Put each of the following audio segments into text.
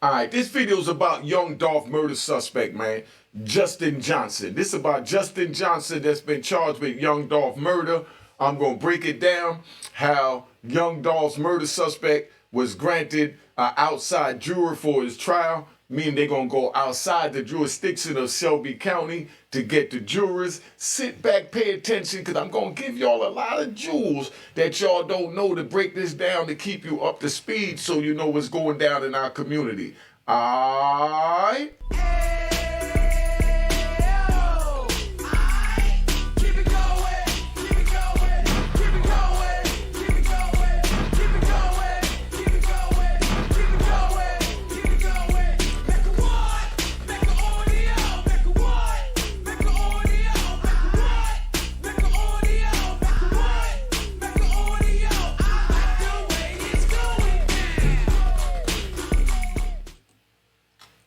All right, this video is about Young Dolph murder suspect, man, Justin Johnson. This is about Justin Johnson that's been charged with Young Dolph murder. I'm going to break it down, how Young Dolph's murder suspect was granted an outside juror for his trial, meaning they're going to go outside the jurisdiction of Shelby County to get the jurors. Sit back, pay attention, because I'm going to give y'all a lot of jewels that y'all don't know to break this down to keep you up to speed so you know what's going down in our community. All right?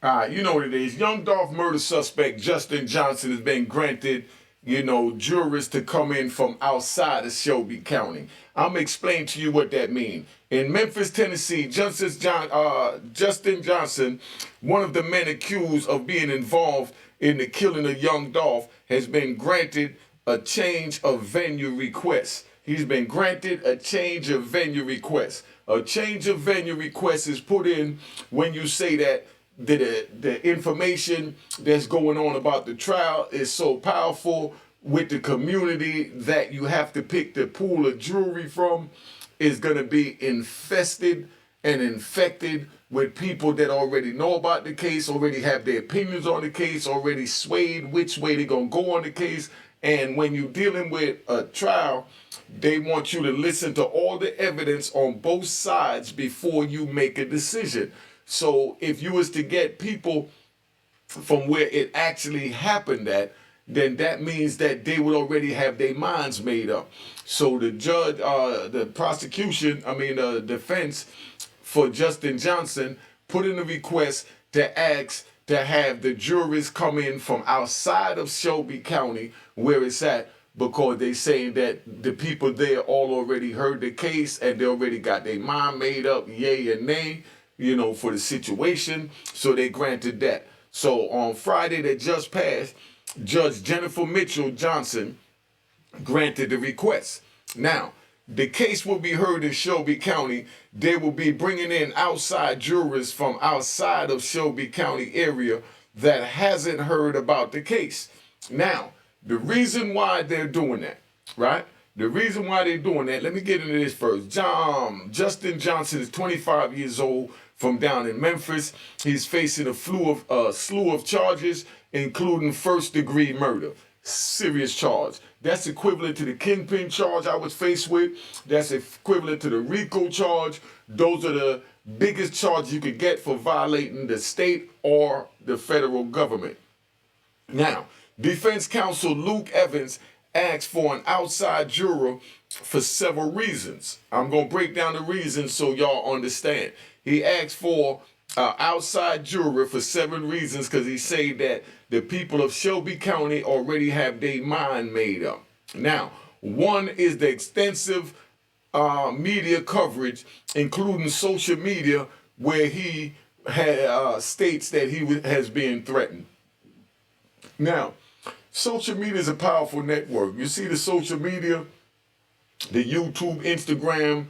All right, you know what it is. Young Dolph murder suspect Justin Johnson has been granted, jurors to come in from outside of Shelby County. I'm going to explain to you what that means. In Memphis, Tennessee, Justin Johnson, one of the men accused of being involved in the killing of Young Dolph, has been granted a change of venue request. He's been granted a change of venue request. A change of venue request is put in when you say that the information that's going on about the trial is so powerful with the community that you have to pick the pool of jury from is going to be infested and infected with people that already know about the case, already have their opinions on the case, already swayed which way they're going to go on the case. And when you're dealing with a trial, they want you to listen to all the evidence on both sides before you make a decision. So if you was to get people from where it actually happened at, then that means that they would already have their minds made up. So the judge, the defense for Justin Johnson put in a request to ask to have the jurors come in from outside of Shelby County where it's at, because they saying that the people there all already heard the case and they already got their mind made up, yay and nay, for the situation. So they granted that. So on Friday that just passed, Judge Jennifer Mitchell Johnson granted the request. Now, the case will be heard in Shelby County. They will be bringing in outside jurors from outside of Shelby County area that hasn't heard about the case. Now, the reason why they're doing that, right? The reason why they're doing that, let me get into this first. Justin Johnson is 25 years old, from down in Memphis. He's facing a slew of charges, including first-degree murder. Serious charge. That's equivalent to the kingpin charge I was faced with. That's equivalent to the RICO charge. Those are the biggest charges you could get for violating the state or the federal government. Now, defense counsel Luke Evans asked for an outside juror for several reasons. I'm going to break down the reasons so y'all understand. He asked for an outside juror for 7 reasons because he said that the people of Shelby County already have their mind made up. Now, one is the extensive media coverage, including social media, where he states that he has been threatened. Now, social media is a powerful network. You see the social media, the YouTube, Instagram,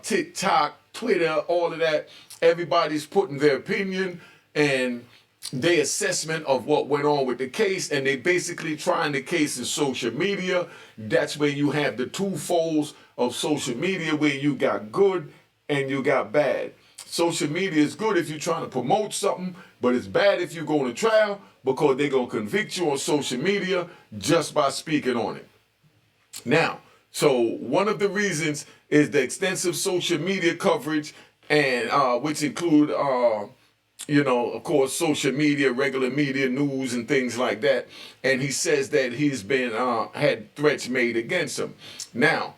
TikTok, Twitter, all of that. Everybody's putting their opinion and their assessment of what went on with the case, and they basically trying the case in social media. That's where you have the two folds of social media, where you got good and you got bad. Social media is good if you're trying to promote something, but it's bad if you go to trial, because they're going to convict you on social media just by speaking on it. Now, so one of the reasons is the extensive social media coverage, and which include, of course, social media, regular media, news, and things like that. And he says that he's been had threats made against him. Now,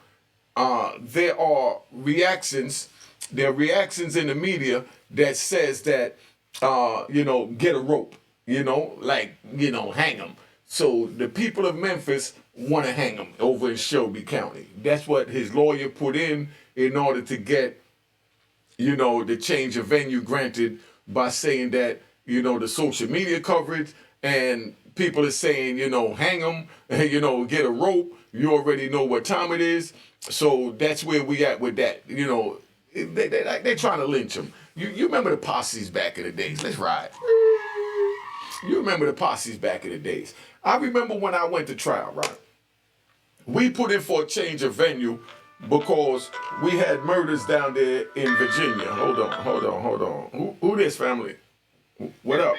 there are reactions. There are reactions in the media that says that, get a rope. Hang him. So the people of Memphis want to hang him over in Shelby County. That's what his lawyer put in order to get, the change of venue granted by saying that, you know, the social media coverage and people are saying, you know, hang them, you know, get a rope. You already know what time it is. So that's where we at with that. You know, they're trying to lynch him. You remember the posses back in the days. Let's ride. You remember the posses back in the days. I remember when I went to trial, right? We put in for a change of venue because we had murders down there in Virginia. Hold on. Who this, family? What up?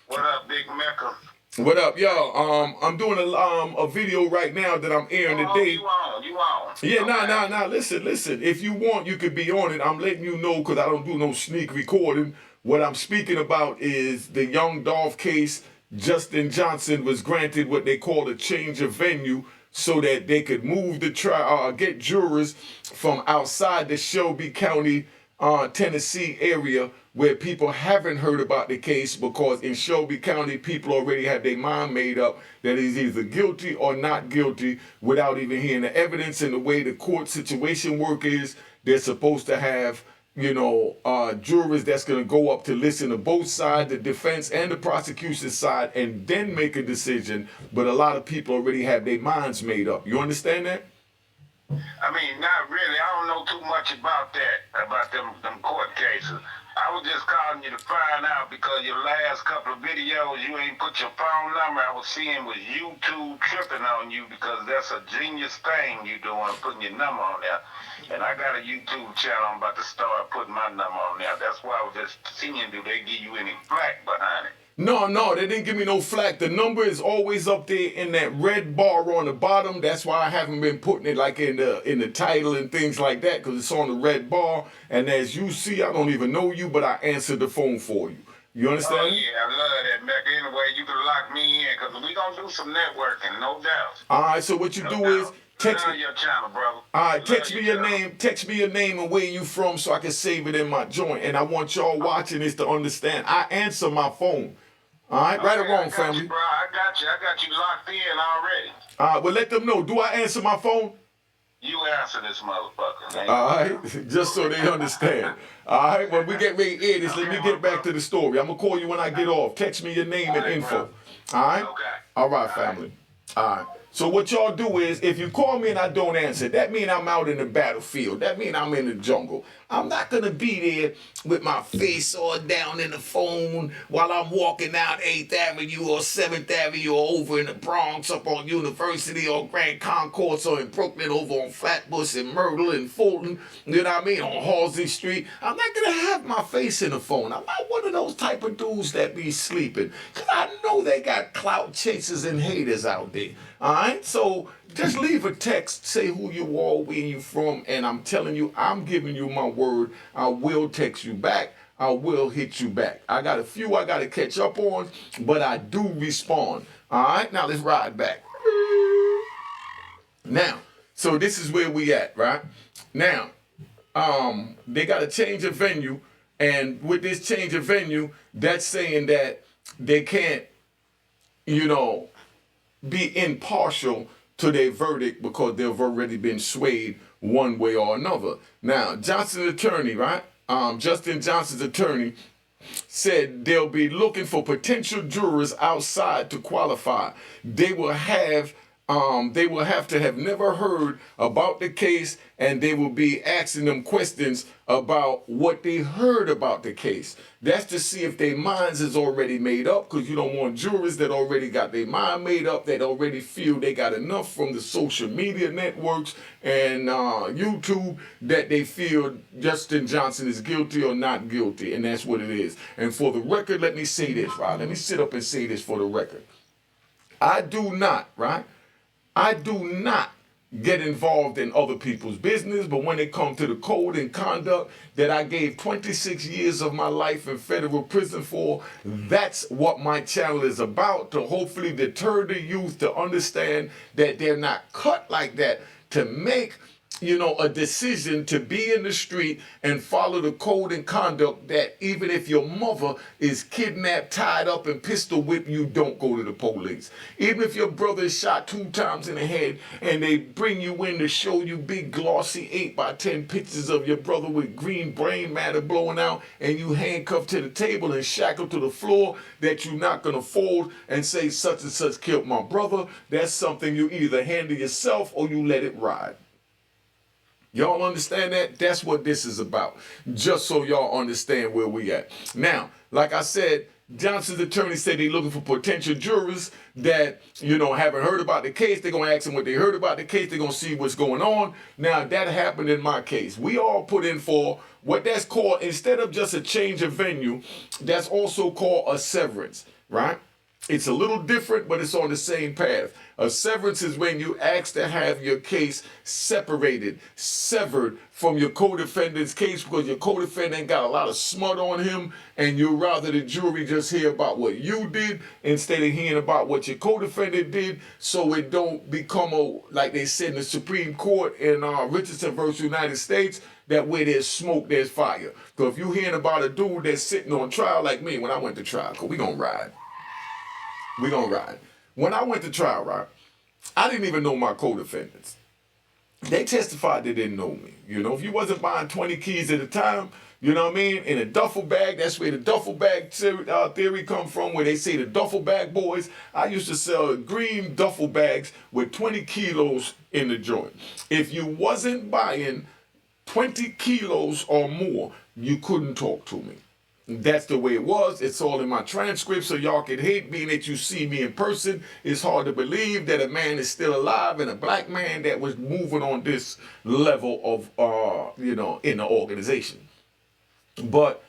What up, Big Mecca? What up, yo? I'm doing a video right now that I'm airing today. You on. Yeah, nah. Listen. If you want, you could be on it. I'm letting you know because I don't do no sneak recording. What I'm speaking about is the Young Dolph case. Justin Johnson was granted what they call a change of venue so that they could move the trial, get jurors from outside the Shelby County, Tennessee area where people haven't heard about the case, because in Shelby County, people already have their mind made up that he's either guilty or not guilty without even hearing the evidence. And the way the court situation work is, they're supposed to have, you know, jurors that's going to go up to listen to both sides, the defense and the prosecution side, and then make a decision. But a lot of people already have their minds made up. You understand that? I mean, not really. I don't know too much about that, about them court cases. I was just calling you to find out because your last couple of videos, you ain't put your phone number. I was seeing was YouTube tripping on you because that's a genius thing you doing, putting your number on there. And I got a YouTube channel. I'm about to start putting my number on there. That's why I was just seeing, do they give you any flack behind it? No, they didn't give me no flack. The number is always up there in that red bar on the bottom. That's why I haven't been putting it like in the title and things like that, because it's on the red bar. And as you see, I don't even know you, but I answered the phone for you. You understand? Oh, yeah, I love that, Mecca. Anyway, you can lock me in, because we going to do some networking, no doubt. All right, so what you do is, text me your channel, brother. All right, text me your name. Text me your name and where you from so I can save it in my joint. And I want y'all watching this to understand. I answer my phone. All right, right or wrong, family. You, bro. I got you locked in already. All right, well, let them know. Do I answer my phone? You answer this motherfucker. All right, just so they understand. All right, well, we get ready to air this. Let me get back to the story. I'm going to call you when I get off. Text me your name and info. All right? Okay. All right, family. All right. So what y'all do is, if you call me and I don't answer, that means I'm out in the battlefield. That means I'm in the jungle. I'm not going to be there with my face all down in the phone while I'm walking out 8th Avenue or 7th Avenue or over in the Bronx up on University or Grand Concourse or in Brooklyn over on Flatbush and Myrtle and Fulton, you know what I mean, on Halsey Street. I'm not going to have my face in the phone. I'm not one of those type of dudes that be sleeping, because I know they got clout chasers and haters out there. All right, so just leave a text, say who you are, where you from, and I'm telling you, I'm giving you my word. I will text you back. I will hit you back. I got a few I got to catch up on, but I do respond. All right, now let's ride back. Now, so this is where we at, right? Now, they got to change of venue, and with this change of venue, that's saying that they can't, you know, be impartial to their verdict because they've already been swayed one way or another. Now, Johnson's attorney, right? Justin Johnson's attorney said they'll be looking for potential jurors outside to qualify. They will have to have never heard about the case, and they will be asking them questions about what they heard about the case. That's to see if their minds is already made up, because you don't want jurors that already got their mind made up, that already feel they got enough from the social media networks and YouTube that they feel Justin Johnson is guilty or not guilty, and that's what it is. And for the record, let me say this, right? Let me sit up and say this for the record. I do not get involved in other people's business, but when it comes to the code and conduct that I gave 26 years of my life in federal prison for, that's what my channel is about, to hopefully deter the youth to understand that they're not cut like that to make a decision to be in the street and follow the code and conduct that even if your mother is kidnapped, tied up, and pistol whipped, you don't go to the police. Even if your brother is shot 2 times in the head and they bring you in to show you big glossy 8x10 pictures of your brother with green brain matter blowing out and you handcuffed to the table and shackled to the floor, that you're not going to fold and say such and such killed my brother, that's something you either handle yourself or you let it ride. Y'all understand that? That's what this is about. Just so y'all understand where we at. Now, like I said, Johnson's attorney said they're looking for potential jurors that, haven't heard about the case. They're going to ask them what they heard about the case. They're going to see what's going on. Now, that happened in my case. We all put in for what that's called, instead of just a change of venue, that's also called a severance, right? It's a little different, but it's on the same path. A severance is when you ask to have your case separated, severed from your co-defendant's case because your co-defendant got a lot of smut on him and you'd rather the jury just hear about what you did instead of hearing about what your co-defendant did, so it don't become like they said in the Supreme Court in Richardson versus United States, that where there's smoke, there's fire. Because if you hearing about a dude that's sitting on trial like me when I went to trial, because we gonna ride. We're going to ride. When I went to trial, right, I didn't even know my co-defendants. They testified they didn't know me. If you wasn't buying 20 keys at a time, you know what I mean, in a duffel bag, that's where the duffel bag theory come from, where they say the duffel bag boys. I used to sell green duffel bags with 20 kilos in the joint. If you wasn't buying 20 kilos or more, you couldn't talk to me. That's the way it was. It's all in my transcript, so y'all can hate me that you see me in person. It's hard to believe that a man is still alive and a black man that was moving on this level of, in the organization. But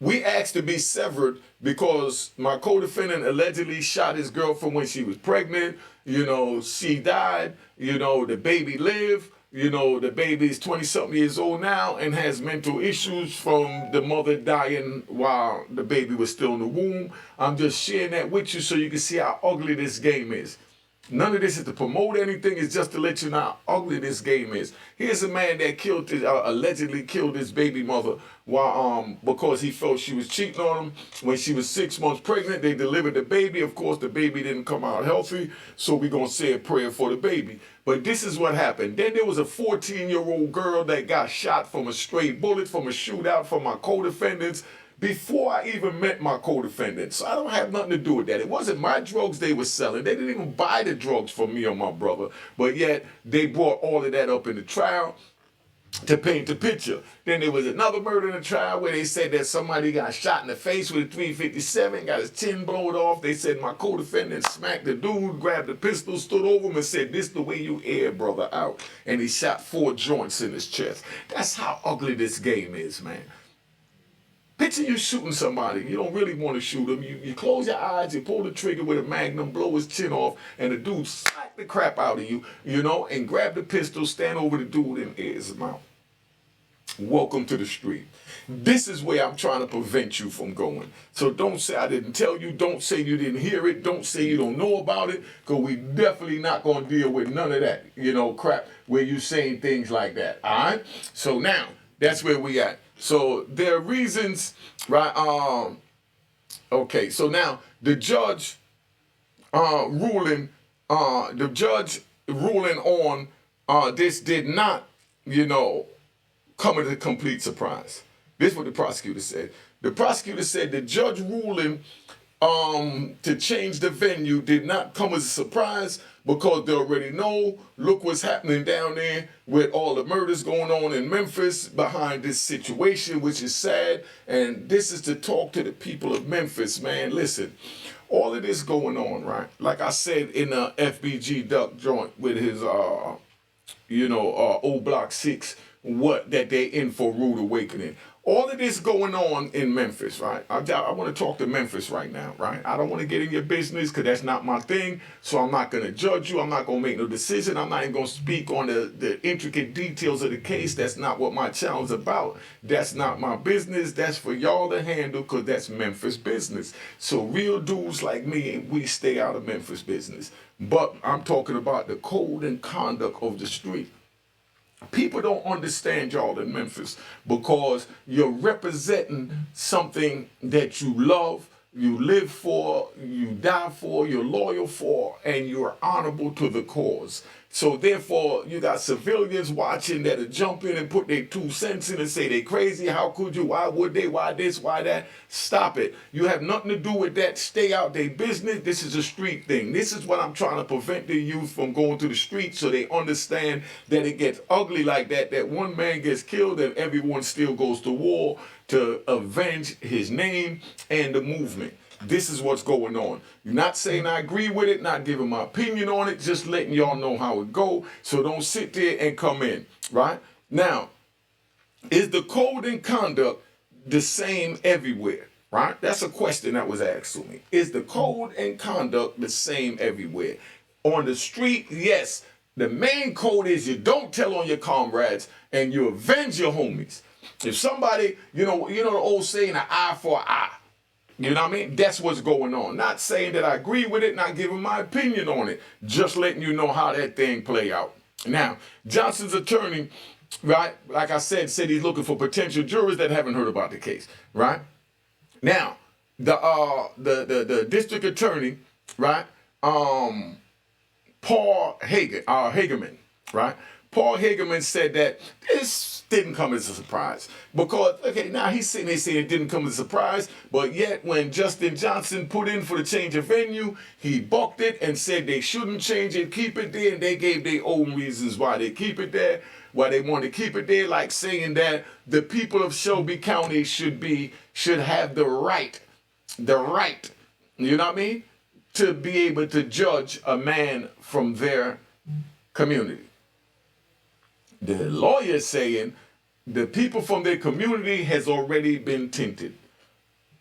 we asked to be severed because my co-defendant allegedly shot his girlfriend when she was pregnant. She died. The baby lived. The baby's 20-something years old now and has mental issues from the mother dying while the baby was still in the womb. I'm just sharing that with you so you can see how ugly this game is. None of this is to promote anything. It's just to let you know how ugly this game is. Here's a man that allegedly killed his baby mother because he felt she was cheating on him. When she was 6 months pregnant, they delivered the baby. Of course, the baby didn't come out healthy, so we're going to say a prayer for the baby. But this is what happened. Then there was a 14-year-old girl that got shot from a stray bullet from a shootout from my co-defendants before I even met my co-defendants. So I don't have nothing to do with that. It wasn't my drugs they were selling. They didn't even buy the drugs from me or my brother. But yet they brought all of that up in the trial to paint the picture. Then there was another murder in the trial where they said that somebody got shot in the face with a .357, got his chin blown off. They said my co-defendant smacked the dude, grabbed the pistol, stood over him and said, "This the way you air brother out." And he shot 4 joints in his chest. That's how ugly this game is, man. Picture you shooting somebody. You don't really want to shoot him. You close your eyes, you pull the trigger with a magnum, blow his chin off, and the dude smack the crap out of you, and grab the pistol, stand over the dude and air his mouth. Welcome to the street. This is where I'm trying to prevent you from going. So don't say I didn't tell you. Don't say you didn't hear it. Don't say you don't know about it, because we definitely not going to deal with none of that, crap where you saying things like that. All right? So now, that's where we at. So there are reasons, right? Okay, so now the judge ruling on this did not, come as a complete surprise. This is what the prosecutor said. The prosecutor said the judge ruling to change the venue did not come as a surprise because they already know, look what's happening down there with all the murders going on in Memphis behind this situation, which is sad. And this is to talk to the people of Memphis, man. Listen, all of this going on, right? Like I said in the FBG Duck joint with his, old Block 6, that they in for rude awakening. All of this going on in Memphis, right? I want to talk to Memphis right now, right? I don't want to get in your business because that's not my thing. So I'm not going to judge you. I'm not going to make no decision. I'm not even going to speak on the intricate details of the case. That's not what my channel's about. That's not my business. That's for y'all to handle because that's Memphis business. So real dudes like me, we stay out of Memphis business. But I'm talking about the code and conduct of the street. People don't understand y'all in Memphis because you're representing something that you love, you live for, you die for, you're loyal for, and you're honorable to the cause. So therefore, you got civilians watching that'll jump in and put their 2 cents in and say they crazy. How could you? Why would they? Why this? Why that? Stop it. You have nothing to do with that. Stay out their business. This is a street thing. This is what I'm trying to prevent the youth from going to the street so they understand that it gets ugly like that, that one man gets killed and everyone still goes to war to avenge his name and the movement. This is what's going on. You're not saying I agree with it, not giving my opinion on it, just letting y'all know how it go. So don't sit there and come in, right? Now, is the code and conduct the same everywhere, right? That's a question that was asked to me. Is the code and conduct the same everywhere? On the street, yes. The main code is you don't tell on your comrades and you avenge your homies. If somebody, you know the old saying, an eye for an eye. You know what I mean? That's what's going on. Not saying that I agree with it, not giving my opinion on it. Just letting you know how that thing play out. Now, Johnson's attorney, right, like I said he's looking for potential jurors that haven't heard about the case, right? Now, the district attorney, right, Paul Hagerman, right? Paul Hagerman said that this didn't come as a surprise because, okay, now he's sitting there saying it didn't come as a surprise, but yet when Justin Johnson put in for the change of venue, he bucked it and said they shouldn't change it, keep it there, and they gave their own reasons why they keep it there, why they want to keep it there, like saying that the people of Shelby County should have the right, you know what I mean, to be able to judge a man from their community. The lawyer is saying the people from their community has already been tainted.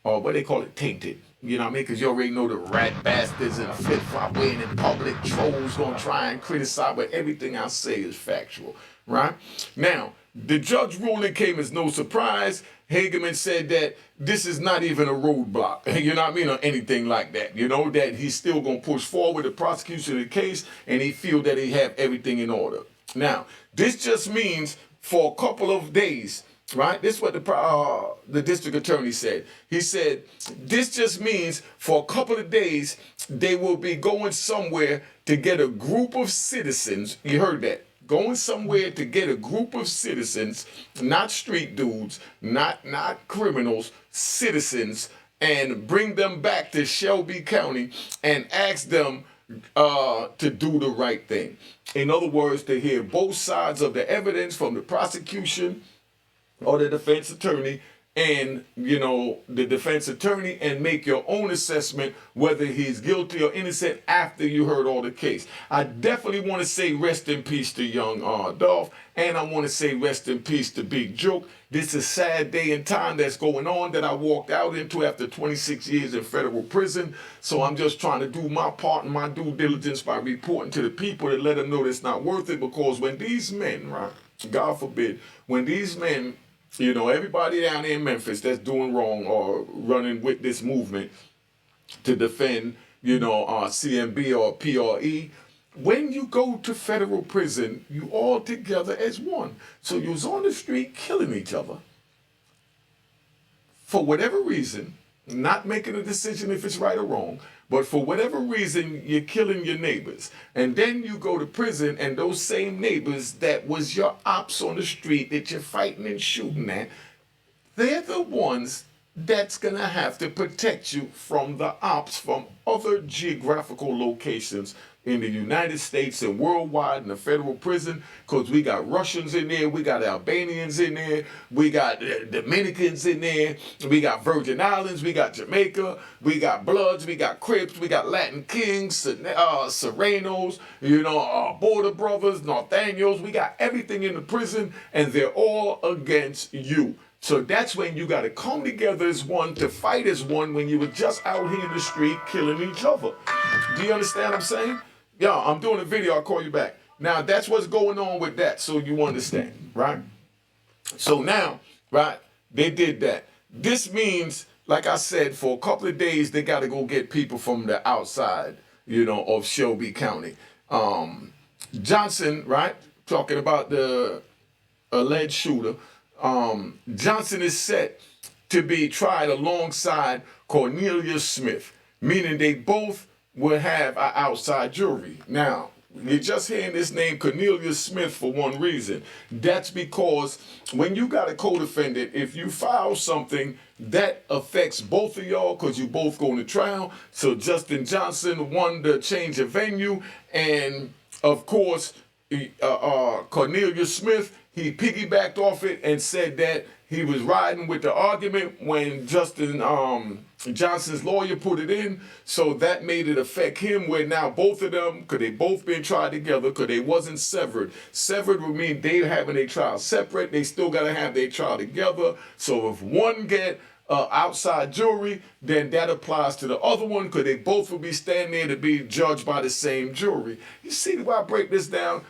Or what they call it, tainted. You know what I mean? Because you already know the rat bastards and flip-flop waiting in public, trolls gonna try and criticize, but everything I say is factual, right? Now, the judge ruling came as no surprise. Hagerman said that this is not even a roadblock, you know what I mean, or anything like that. You know, that he's still gonna push forward the prosecution of the case and he feel that he have everything in order. Now, this just means for a couple of days, right? This is what the district attorney said. He said, this just means for a couple of days, they will be going somewhere to get a group of citizens. You heard that. Going somewhere to get a group of citizens, not street dudes, not criminals, citizens, and bring them back to Shelby County and ask them to do the right thing. In other words, to hear both sides of the evidence from the prosecution or the defense attorney and, you know, the defense attorney and make your own assessment whether he's guilty or innocent after you heard all the case. I definitely want to say rest in peace to Young Dolph, and I want to say rest in peace to Big Joke. This is a sad day and time that's going on that I walked out into after 26 years in federal prison. So I'm just trying to do my part and my due diligence by reporting to the people to let them know it's not worth it, because when these men, right, God forbid, when these men, you know, everybody down there in Memphis that's doing wrong or running with this movement to defend, you know, CMB or PRE, when you go to federal prison, you all together as one. So you was on the street killing each other for whatever reason, not making a decision if it's right or wrong, but for whatever reason, you're killing your neighbors. And then you go to prison, and those same neighbors that was your ops on the street that you're fighting and shooting at, they're the ones that's going to have to protect you from the ops from other geographical locations in the United States and worldwide in the federal prison, because we got Russians in there, we got Albanians in there, we got Dominicans in there, we got Virgin Islands, we got Jamaica, we got Bloods, we got Crips, we got Latin Kings, Serenos, you know, Border Brothers, Nathaniels, we got everything in the prison, and they're all against you. So that's when you got to come together as one, to fight as one, when you were just out here in the street killing each other. Do you understand what I'm saying? Yo, I'm doing a video, I'll call you back. Now, that's what's going on with that, so you understand, right? So now, right, they did that. This means, like I said, for a couple of days, they got to go get people from the outside, you know, of Shelby County. Johnson, right, talking about the alleged shooter. Johnson is set to be tried alongside Cornelius Smith, meaning they both will have an outside jury. Now, you're just hearing this name Cornelius Smith for one reason. That's because when you got a co-defendant, if you file something that affects both of y'all because you both going to trial. So Justin Johnson won the change of venue, and of course, Cornelius Smith, he piggybacked off it and said that he was riding with the argument when Justin Johnson's lawyer put it in. So that made it affect him, where now both of them, because they both been tried together, because they wasn't severed. Severed would mean they having their trial separate. They still got to have their trial together. So if one get outside jury, then that applies to the other one, because they both will be standing there to be judged by the same jury. You see why I break this down?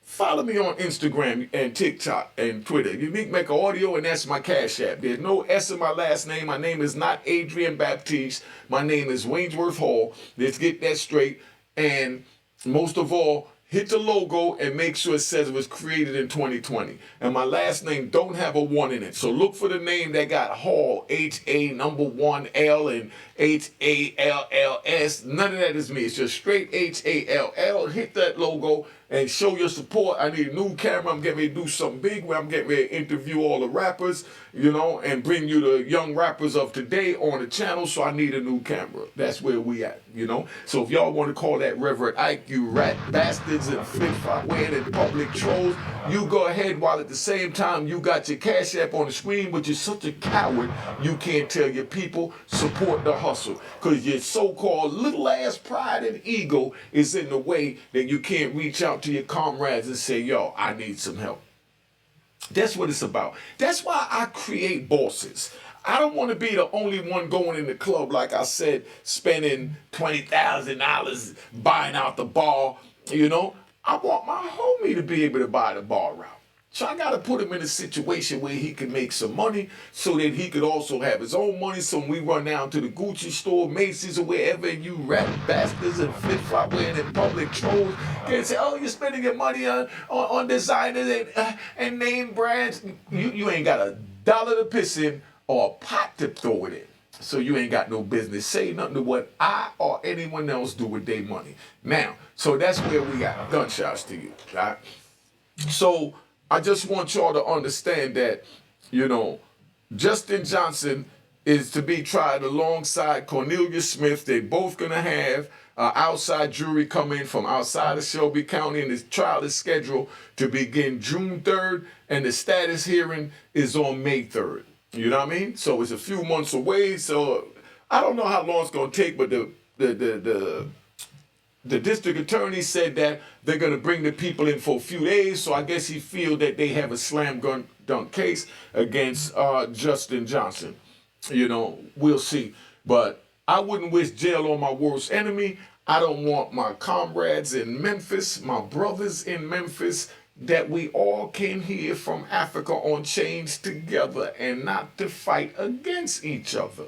Follow me on Instagram and TikTok and Twitter. Unique Mecca Audio, and that's my Cash App. There's no S in my last name. My name is not Adrian Baptiste. My name is Wainsworth Hall. Let's get that straight. And most of all, hit the logo and make sure it says it was created in 2020. And my last name don't have a 1 in it. So look for the name that got Hall, H-A-1-L and H-A-L-L-S. None of that is me. It's just straight H-A-L-L. Hit that logo and show your support. I need a new camera. I'm getting ready to do something big where I'm getting ready to interview all the rappers, you know, and bring you the young rappers of today on the channel. So I need a new camera. That's where we at, you know. So if y'all want to call that Reverend Ike, you rat bastards and flip-flop wearing and public trolls, you go ahead, while at the same time you got your Cash App on the screen, but you're such a coward you can't tell your people support the hustle, because your so-called little ass pride and ego is in the way that you can't reach out to your comrades and say, yo, I need some help. That's what it's about. That's why I create bosses. I don't want to be the only one going in the club, like I said, spending $20,000 buying out the bar, you know. I want my homie to be able to buy the bar out. So I got to put him in a situation where he can make some money so that he could also have his own money. So when we run down to the Gucci store, Macy's, or wherever, and you rap bastards and flip-flop wearing and public trolls can say, oh, you're spending your money on designers and name brands. You ain't got $1 to piss in or a pot to throw it in. So you ain't got no business saying nothing to what I or anyone else do with their money. Now, so that's where we got gunshots to you, right? So I just want y'all to understand that, you know, Justin Johnson is to be tried alongside Cornelius Smith. They both gonna have outside jury come in from outside of Shelby County, and this trial is scheduled to begin June 3rd, and the status hearing is on May 3rd. You know what I mean? So it's a few months away. So I don't know how long it's gonna take, but the district attorney said that they're going to bring the people in for a few days, so I guess he feels that they have a slam dunk case against Justin Johnson. You know, we'll see. But I wouldn't wish jail on my worst enemy. I don't want my comrades in Memphis, my brothers in Memphis, that we all came here from Africa on chains together and not to fight against each other.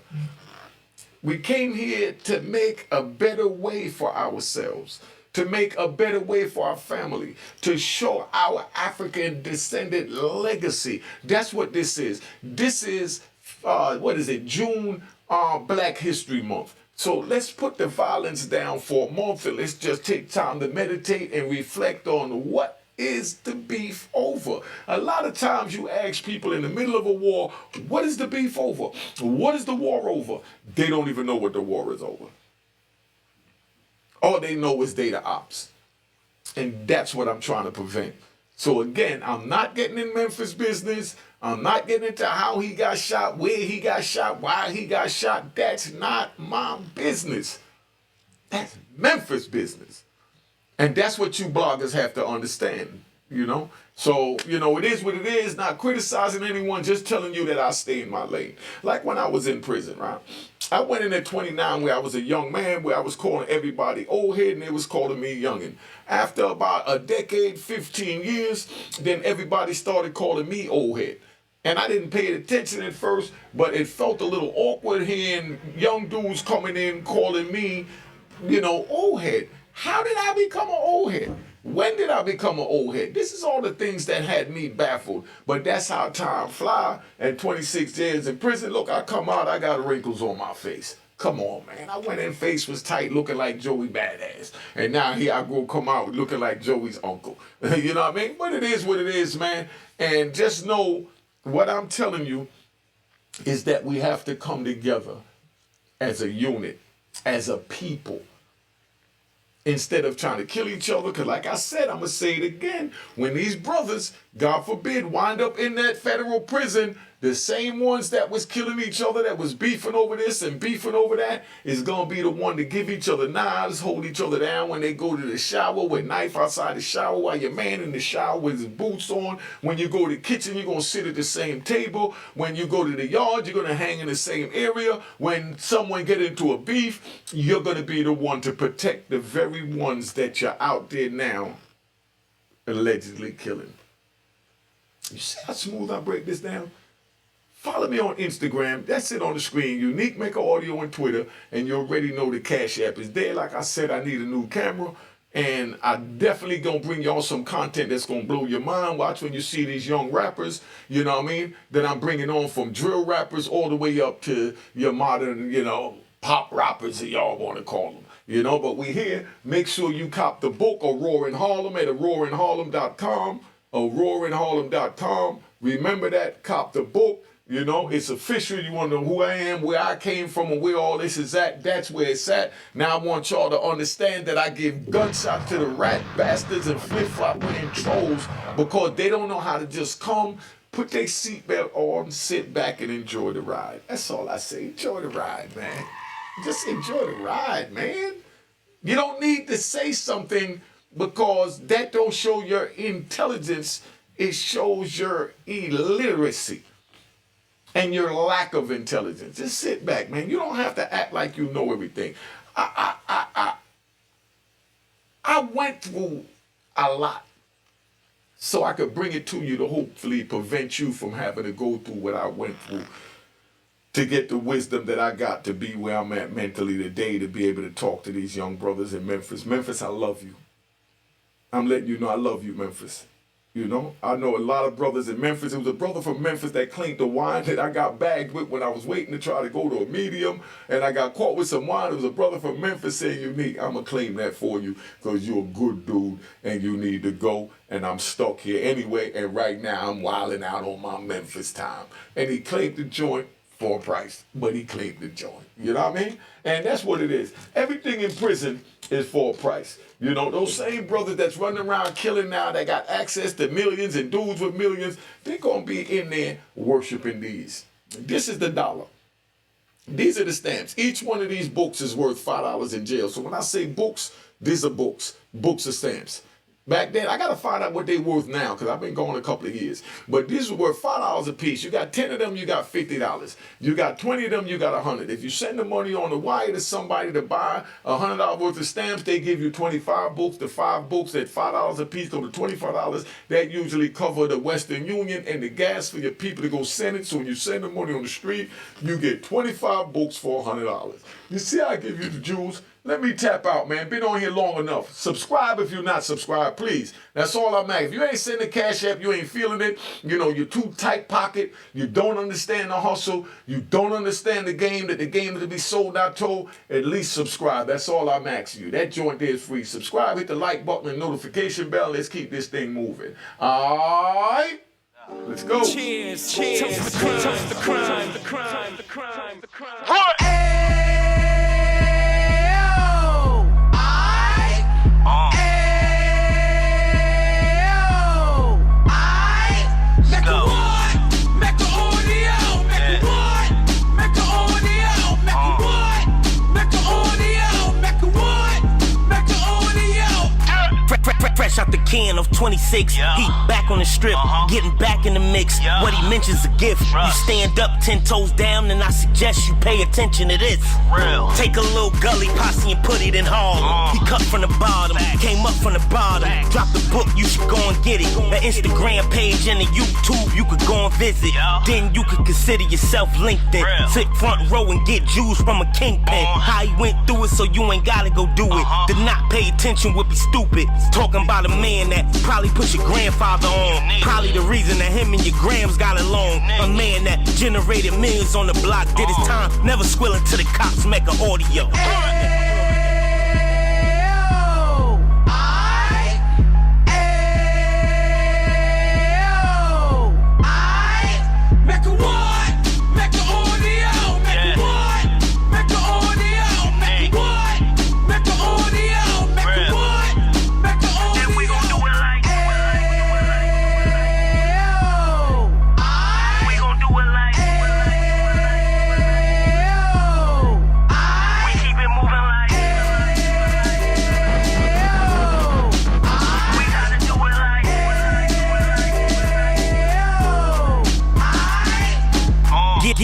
We came here to make a better way for ourselves, to make a better way for our family, to show our African descendant legacy. That's what this is. This is, June Black History Month. So let's put the violence down for a month and let's just take time to meditate and reflect on what is the beef over. A lot of times you ask people in the middle of a war, what is the beef over? What is the war over? They don't even know what the war is over. All they know is data ops. And that's what I'm trying to prevent. So again, I'm not getting in Memphis business. I'm not getting into how he got shot, where he got shot, why he got shot. That's not my business. That's Memphis business. And that's what you bloggers have to understand, you know. So, you know, it is what it is, not criticizing anyone, just telling you that I stay in my lane. Like when I was in prison, right? I went in at 29 where I was a young man, where I was calling everybody old head and they was calling me youngin'. After about a decade, 15 years, then everybody started calling me old head. And I didn't pay attention at first, but it felt a little awkward hearing young dudes coming in calling me, you know, old head. How did I become an old head? When did I become an old head? This is all the things that had me baffled. But that's how time fly. And 26 years in prison, look, I come out, I got wrinkles on my face. Come on, man. I went in, face was tight, looking like Joey Badass. And now here I go come out looking like Joey's uncle. You know what I mean? But it is what it is, man. And just know what I'm telling you is that we have to come together as a unit, as a people, instead of trying to kill each other. Because like I said, I'm going to say it again, when these brothers, God forbid, wind up in that federal prison, the same ones that was killing each other, that was beefing over this and beefing over that, is going to be the one to give each other knives, hold each other down when they go to the shower with knife outside the shower while your man in the shower with his boots on. When you go to the kitchen, you're going to sit at the same table. When you go to the yard, you're going to hang in the same area. When someone get into a beef, you're going to be the one to protect the very ones that you're out there now allegedly killing. You see how smooth I break this down? Follow me on Instagram. That's it on the screen. Unique Mecca Audio on Twitter. And you already know the Cash App is there. Like I said, I need a new camera. And I definitely going to bring y'all some content that's going to blow your mind. Watch when you see these young rappers, you know what I mean, that I'm bringing on, from drill rappers all the way up to your modern, you know, pop rappers that y'all want to call them. You know, but we here. Make sure you cop the book, Aurora in Harlem, at aurorainharlem.com. aurorainharlem.com. Remember that. Cop the book. You know, it's official. You want to know who I am, where I came from, and where all this is at. That's where it's at. Now I want y'all to understand that I give gunshots to the rat bastards and flip-flop wearing trolls, because they don't know how to just come, put their seatbelt on, sit back, and enjoy the ride. That's all I say. Enjoy the ride, man. Just enjoy the ride, man. You don't need to say something, because that don't show your intelligence. It shows your illiteracy and your lack of intelligence. Just sit back, man. You don't have to act like you know everything. I went through a lot so I could bring it to you to hopefully prevent you from having to go through what I went through, to get the wisdom that I got to be where I'm at mentally today, to be able to talk to these young brothers in Memphis. Memphis, I love you. I'm letting you know I love you, Memphis. You know, I know a lot of brothers in Memphis. It was a brother from Memphis that claimed the wine that I got bagged with when I was waiting to try to go to a medium, and I got caught with some wine. It was a brother from Memphis saying, Unique, I'm going to claim that for you because you're a good dude and you need to go, and I'm stuck here anyway, and right now I'm wilding out on my Memphis time. And he claimed the joint for a price, but he claimed the joint. You know what I mean? And that's what it is. Everything in prison is for a price. You know, those same brothers that's running around killing now, that got access to millions and dudes with millions, they're going to be in there worshiping these. This is the dollar. These are the stamps. Each one of these books is worth $5 in jail. So when I say books, these are books. Books are stamps. Back then, I got to find out what they're worth now, because I've been going a couple of years. But these are worth $5 a piece. You got 10 of them, you got $50. You got 20 of them, you got 100. If you send the money on the wire to somebody to buy $100 worth of stamps, they give you 25 books. The 5 books at $5 a piece go to $25. That usually cover the Western Union and the gas for your people to go send it. So when you send the money on the street, you get 25 books for $100. You see how I give you the jewels? Let me tap out, man. Been on here long enough. Subscribe if you're not subscribed, please. That's all I'm asking. If you ain't sending Cash App, you ain't feeling it, you know, you're too tight pocket, you don't understand the hustle, you don't understand the game, that the game is to be sold, not told, at least subscribe. That's all I'm asking you. That joint there is free. Subscribe, hit the like button and notification bell. Let's keep this thing moving. All right? Let's go. Cheers, cheers, toast the crime, toast the crime, the crime, the crime, the crime. Fresh out the can of 26. He back on the strip, getting back in the mix. What he mentions a gift. You stand up 10 toes down, and I suggest you pay attention to this. Take a little gully posse and put it in Harlem. He cut from the bottom, came up from the bottom. Drop the book, you should go and get it. The Instagram page and the YouTube, you could go and visit. Then you could consider yourself LinkedIn. Sit front row and get Jews from a kingpin. How he went through it, so you ain't gotta go do it. To not pay attention would be stupid. Talking about a man that probably put your grandfather on. Probably the reason that him and your grams got along. A man that generated millions on the block, did his time, never squilling to the cops, Mecca audio.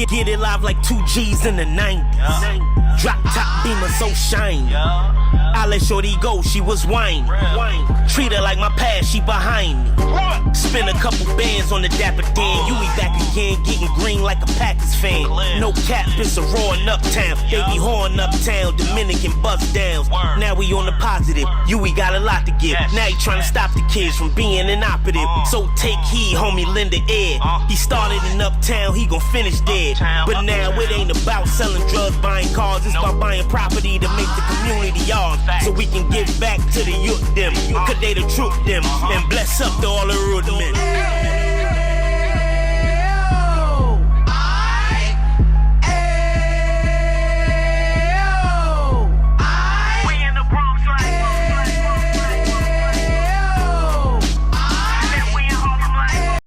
Get it live like 2 G's in the 90s. Drop top beamer so shiny. I let shorty go, she was whining. Treat her like my past, she behind me. Spend a couple bands on the Dapper Dan. You be back again, getting green like a Packers fan. No cap, it's a raw in Uptown. They be horn Uptown, Dominican bust downs. Now we on the positive, we got a lot to give. Now he trying to stop the kids from being inoperative. So take heed, homie, lend an ear. He started in Uptown, he gon' finish there. But now it ain't about selling drugs, buying cars. It's about buying property to make the community ours. So we can give back to the youth them. Cause they the truth them. And bless up to all the root men.